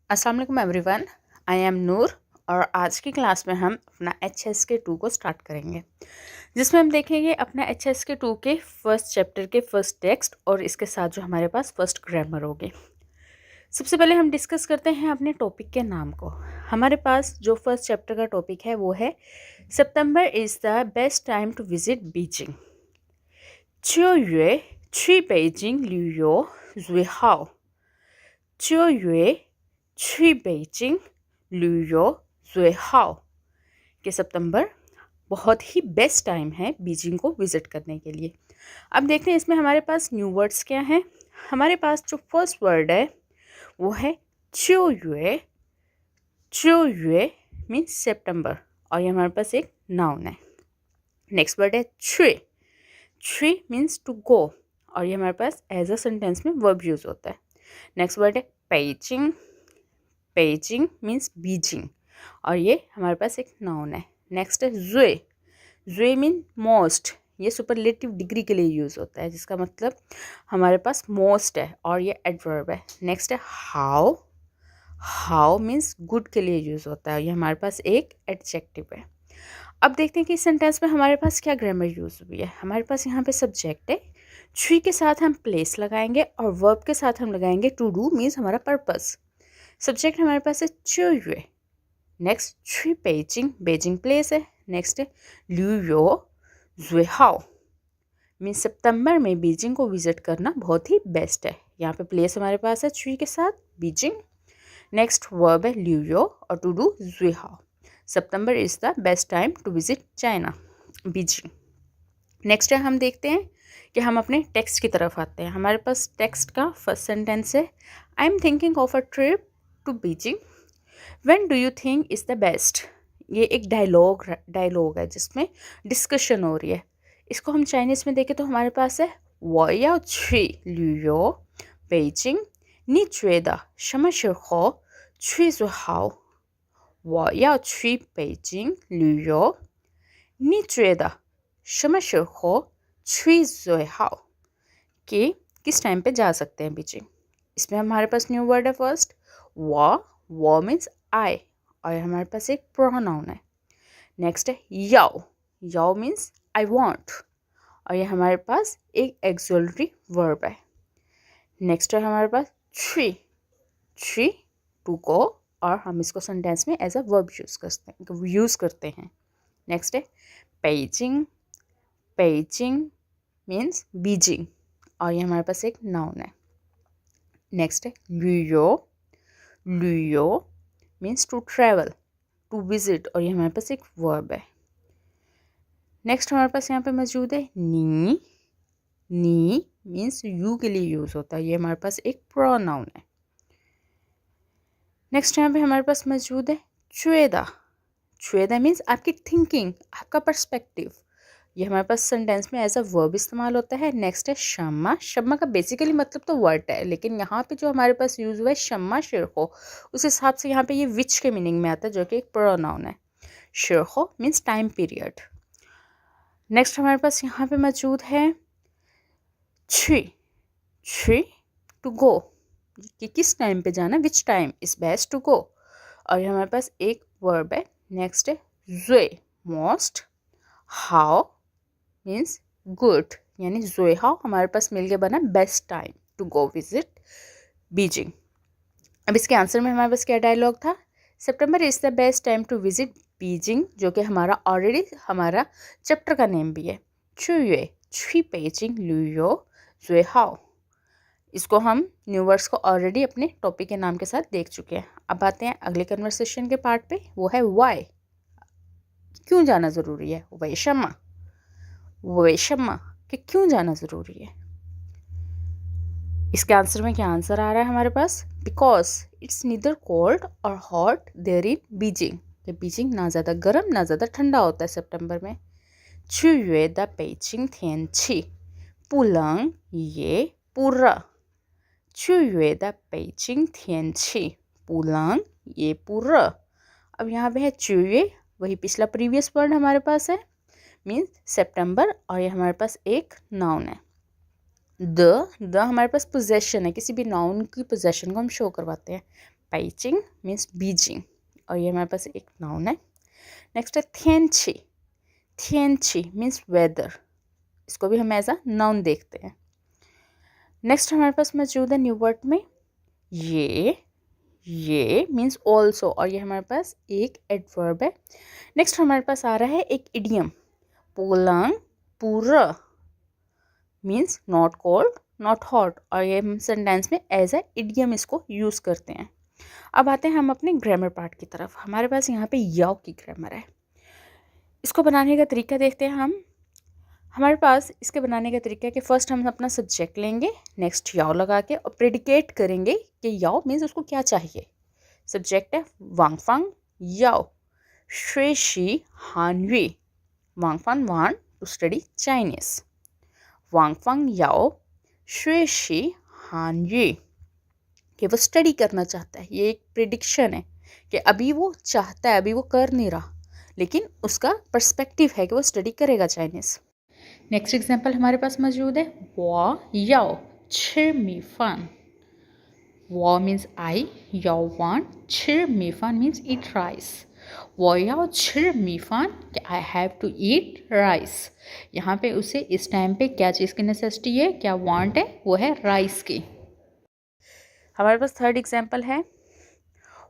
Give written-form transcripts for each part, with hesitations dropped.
अस्सलाम वालेकुम everyone, I am नूर और आज की क्लास में हम अपना HSK 2 को स्टार्ट करेंगे, जिसमें हम देखेंगे अपना HSK 2 के फर्स्ट चैप्टर के फर्स्ट टेक्स्ट और इसके साथ जो हमारे पास फर्स्ट ग्रामर होगी। सबसे पहले हम डिस्कस करते हैं अपने टॉपिक के नाम को। हमारे पास जो फर्स्ट चैप्टर का टॉपिक है वो है September is the best time to visit Beijing. 7月去北京旅游最好。7月去北京旅游最好कि सितंबर बहुत ही बेस्ट टाइम है बीजिंग को विजिट करने के लिए। अब देखते हैं इसमें हमारे पास न्यू वर्ड्स क्या हैं। हमारे पास जो फर्स्ट वर्ड है वो है 7月। 7月 मीन्स सितंबर और ये हमारे पास एक नाउन है। नेक्स्ट वर्ड है 去। 去 मीन्स टू गो और ये हमारे पास एज अ सेंटेंस में वर्ब यूज होता है। नेक्स्ट वर्ड है पेइजिंग। पेइजिंग मीन्स बीजिंग और ये हमारे पास एक नाउन है। नेक्स्ट है ज़ुए। ज़ुए मीन मोस्ट, ये सुपरलेटिव डिग्री के लिए यूज़ होता है, जिसका मतलब हमारे पास मोस्ट है और ये एडवर्ब है। नेक्स्ट है हाउ। हाउ मीन्स गुड के लिए यूज़ होता है, ये हमारे पास एक एडजेक्टिव है। अब देखते हैं कि इस सेंटेंस में हमारे पास क्या ग्रामर यूज़ हुई है। हमारे पास यहाँ पे सब्जेक्ट है, छी के साथ हम प्लेस लगाएंगे और वर्ब के साथ हम लगाएंगे टू डू मीन्स हमारा पर्पस। सब्जेक्ट हमारे पास है 7月। नेक्स्ट 去北京，北京प्लेस है। नेक्स्ट है 旅游最好मीन सितंबर में बीजिंग को विजिट करना बहुत ही बेस्ट है। यहाँ पे प्लेस हमारे पास है 去 के साथ बीजिंग। नेक्स्ट वर्ब है 旅游और to do 最好। September is the best time to visit China Beijing. Next है हम देखते हैं कि हम अपने टेक्स्ट की तरफ आते हैं। हमारे पास टेक्स्ट का फर्स्ट सेंटेंस है I am thinking of a trip to Beijing. When do you think is the best. ये एक डायलॉग है जिसमें डिस्कशन हो रही है। इसको हम चाइनीज़ में देखें तो हमारे पास है 我要去旅游北京，你觉得什么时候去最好？我要去北京旅游，你觉得什么时候去最好？कि किस टाइम पे जा सकते हैं बीजिंग। इसमें हमारे पास न्यू वर्ड है फर्स्ट वो मीन्स आई और हमारे पास एक प्रोनाउन है। नेक्स्ट है याओ। याओ मीन्स आई वांट और ये हमारे पास एक एक्सुलरी वर्ब है। नेक्स्ट है हमारे पास छी। छी टू गो और हम इसको सेंटेंस में एज अ वर्ब यूज़ करते हैं। नेक्स्ट है पेइजिंग। पेइजिंग मीन्स बीजिंग और ये हमारे पास एक नाउन है। नेक्स्ट है लुयो। लुयो means to travel, to visit और ये हमारे पास एक वर्ब है। नेक्स्ट हमारे पास यहाँ पे मौजूद है नी। नी मीन्स यू के लिए यूज़ होता है, ये हमारे पास एक प्रोनाउन है। नेक्स्ट यहाँ पे हमारे पास मौजूद है चुएदा। चुएदा मीन्स आपकी थिंकिंग, आपका पर्सपेक्टिव, ये हमारे पास सेंटेंस में एज अ वर्ब इस्तेमाल होता है। नेक्स्ट है शम्मा। शम्मा का बेसिकली मतलब तो वर्ड है, लेकिन यहाँ पे जो हमारे पास यूज़ हुआ है शम्मा शिरहो, उस हिसाब से यहाँ पे ये विच के मीनिंग में आता है, जो कि एक प्रोनाउन है। शिरहो मीन्स टाइम पीरियड। नेक्स्ट हमारे पास यहाँ पे मौजूद है छी। छी टू गो, कि किस टाइम पे जाना, which time is best to go और ये हमारे पास एक वर्ब है। नेक्स्ट है ज़ुए मोस्ट। हाउ मीन्स गुड, यानी ज़ुए हाउ हमारे पास मिलके बना best time to go visit Beijing. अब इसके आंसर में हमारे पास क्या डायलॉग था, September is the best time to visit Beijing, जो कि हमारा ऑलरेडी हमारा चैप्टर का नेम भी है। 7月去北京旅游最好। इसको हम न्यू वर्ड्स को ऑलरेडी अपने टॉपिक के नाम के साथ देख चुके हैं। अब आते हैं अगले कन्वर्सेशन के पार्ट पे, वो है वाई, क्यों जाना ज़रूरी है। वैशम्मा। वैशम्मा कि क्यों जाना ज़रूरी है। इसके आंसर में क्या आंसर आ रहा है हमारे पास, बिकॉज इट्स नीदर कोल्ड और हॉट देयर इन बीजिंग, कि बीजिंग ना ज़्यादा गर्म ना ज़्यादा ठंडा होता है सितंबर में। 7月的北京天气不冷也不热。7月的北京天气不冷也不热। अब यहाँ पे है 7月, वही पिछला प्रीवियस वर्ड हमारे पास है, मीन्स सितंबर और ये हमारे पास एक नाउन है। द हमारे पास पोजेशन है, किसी भी नाउन की पोजेशन को हम शो करवाते हैं। बेइजिंग मीन्स बीजिंग, और ये हमारे पास एक नाउन है। नेक्स्ट है थियनची, थियनची मीन्स वेदर, इसको भी हम एज अ नाउन देखते हैं। नेक्स्ट हमारे पास मौजूद है न्यू वर्ड में ये मीन्स ऑल्सो, और ये हमारे पास एक एडवर्ब है। नेक्स्ट हमारे पास आ रहा है एक इडियम, पोलंग पूरा means not cold not hot, और ये हम सेंटेंस में एज ए इडियम इसको यूज़ करते हैं। अब आते हैं हम अपने ग्रामर पार्ट की तरफ। हमारे पास यहाँ पे याओ की ग्रामर है। इसको बनाने का तरीका देखते हैं हम। हमारे पास इसके बनाने का तरीका है कि फर्स्ट हम अपना सब्जेक्ट लेंगे, नेक्स्ट याओ लगा के और प्रेडिकेट करेंगे कि याओ मीन्स उसको क्या चाहिए। सब्जेक्ट है वांगफांग याओ श्रेशी हानवी, वांगफांग वांट टू स्टडी चाइनीज, वांगफांग याओ श्रेशी हानवी, कि वो स्टडी करना चाहता है। ये एक प्रिडिक्शन है कि अभी वो चाहता है, अभी वो कर नहीं रहा, लेकिन उसका पर्सपेक्टिव है कि वो स्टडी करेगा चाइनीज़। नेक्स्ट एग्जाम्पल हमारे पास मौजूद है वो याओ छि मी फान, वो मीन्स आई, याओ वांट, छि मी फान मीन्स ईट राइस, वो याओ छि मी फान कि I have to eat rice. यहाँ पे उसे इस टाइम पे क्या चीज़ की नेसेसिटी है, क्या वांट है, वो है राइस की। हमारे पास थर्ड एग्जाम्पल है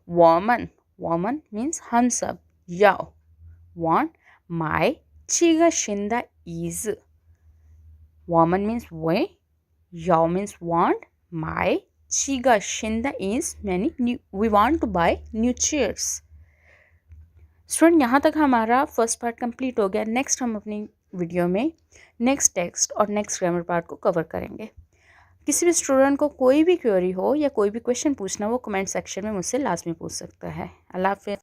वॉमन, वॉमन मीन्स हम सब, याओ वांट माई चिगा शिंदा इज, वॉमन मीन्स वे, याओ मीन्स वांट, माई चिगा शिंदा इज many we want to buy new chairs. Student यहाँ तक हमारा फर्स्ट पार्ट कंप्लीट हो गया। नेक्स्ट हम अपनी वीडियो में नेक्स्ट टेक्स्ट और नेक्स्ट ग्रामर पार्ट को कवर करेंगे। किसी भी स्टूडेंट को कोई भी क्वेरी हो या कोई भी क्वेश्चन पूछना, वो कमेंट सेक्शन में मुझसे लाजमी पूछ सकता है। अल्लाह हाफ़िज़।